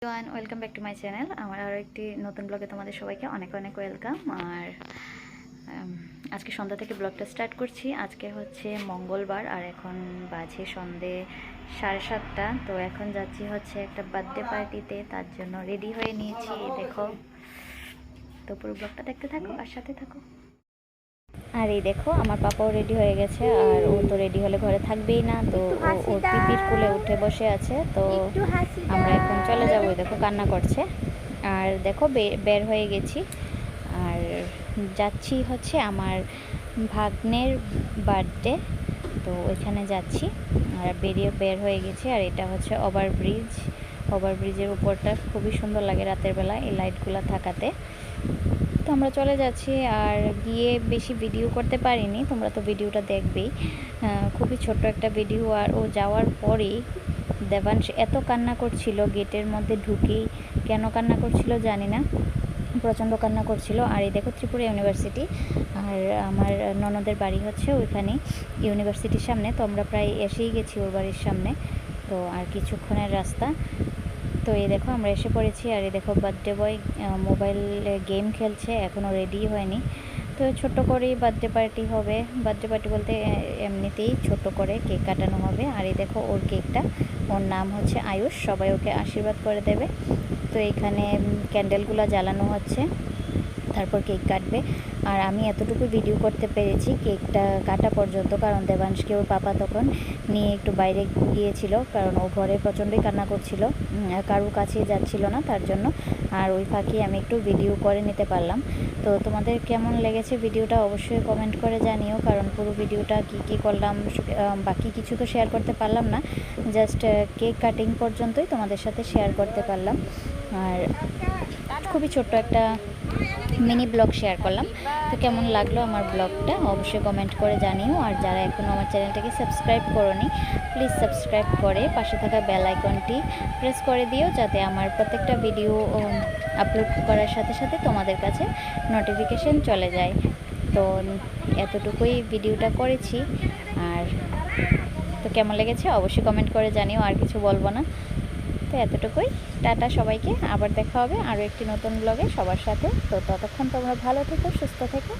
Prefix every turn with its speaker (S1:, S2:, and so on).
S1: Welcome back to my channel. আমার আরও একটি নতুন ব্লগে তোমাদের সবাইকে অনেক অনেক ওয়েলকাম। আর আজকে সন্ধ্যা থেকে ব্লগটা স্টার্ট করছি। আজকে হচ্ছে মঙ্গলবার আর এখন বাজে সন্ধে 7:30। তো এখন যাচ্ছি হচ্ছে একটা বার্থডে পার্টিতে, তার জন্য রেডি হয়ে নিয়েছি। দেখো, তো পুরো ব্লগটা দেখতে থাকো আর সাথে থাকো। আর এই দেখো, আমার পাপাও রেডি হয়ে গেছে, আর ও তো রেডি হলে ঘরে থাকবেই না, তো ওর পিপির কোলে উঠে বসে আছে। তো আমরা এখন চলে যাবো। দেখো কান্না করছে। আর দেখো বের হয়ে গেছি, আর যাচ্ছি হচ্ছে আমার ভাগ্নের বার্থডে, তো ওইখানে যাচ্ছি। আর বের হয়ে গেছি। আর এটা হচ্ছে ওভারব্রিজের উপরটা খুবই সুন্দর লাগে রাতের বেলা এই লাইটগুলো থাকাতে। তো আমরা চলে যাচ্ছি। আর গিয়ে বেশি ভিডিও করতে পারিনি, তোমরা তো ভিডিওটা দেখবেই। খুবই ছোট্ট একটা ভিডিও। আর ও যাওয়ার পরেই দেবাংশ এত কান্না করছিল, গেটের মধ্যে ঢুকেই কেন কান্না করছিল জানি না, প্রচণ্ড কান্না করছিল। আর এই দেখো ত্রিপুরা ইউনিভার্সিটি, আর আমার ননদের বাড়ি হচ্ছে ওইখানে ইউনিভার্সিটির সামনে। তো আমরা প্রায় এসেই গেছি ওর বাড়ির সামনে, তো আর কিছুক্ষণের রাস্তা। তো এই দেখো আমরা এসে পড়েছি। আর এই দেখো বার্থডে বয় মোবাইলে গেম খেলছে, এখনও রেডি হয়নি। তো ছোট্ট করেই বার্থডে পার্টি হবে। বার্থডে পার্টি বলতে এমনিতেই ছোট করে কেক কাটানো হবে। আর এই দেখো ওর কেকটা, ওর নাম হচ্ছে আয়ুষ, সবাই ওকে আশীর্বাদ করে দেবে। তো এইখানে ক্যান্ডেলগুলো জ্বালানো হচ্ছে, তারপর কেক কাটবে। আর আমি এতটুকু ভিডিও করতে পেরেছি কেকটা কাটা পর্যন্ত, কারণ দেবাংশকে ওর পাপা তখন নিয়ে একটু বাইরে গিয়েছিল, কারণ ও ঘরে প্রচণ্ডই কান্না করছিল, কারুর কাছে যাচ্ছিল না তার জন্য। আর ওই ফাঁকে আমি একটু ভিডিও করে নিতে পারলাম। তো তোমাদের কেমন লেগেছে ভিডিওটা অবশ্যই কমেন্ট করে জানিও, কারণ পুরো ভিডিওটা কী করলাম বাকি কিছু তো শেয়ার করতে পারলাম না, জাস্ট কেক কাটিং পর্যন্তই তোমাদের সাথে শেয়ার করতে পারলাম। আর খুবই ছোট্ট একটা মিনি ব্লগ শেয়ার করলাম। তো কেমন লাগলো আমার ব্লগটা অবশ্যই কমেন্ট করে জানিও। আর যারা এখনও আমার চ্যানেলটাকে সাবস্ক্রাইব করোনি, প্লিজ সাবস্ক্রাইব করে পাশে থাকা বেল আইকনটি প্রেস করে দিও, যাতে আমার প্রত্যেকটা ভিডিও আপলোড করার সাথে সাথে তোমাদের কাছে নোটিফিকেশন চলে যায়। তো এতটুকুই ভিডিওটা করেছি। আর তো কেমন লেগেছে অবশ্যই কমেন্ট করে জানিও, আর কিছু বলবো না। তো এতটুকুই, টাটা সবাইকে। আবার দেখা হবে আরও একটি নতুন ব্লগে সবার সাথে। তো ততক্ষণ তোমরা ভালো থেকো, সুস্থ থেকো।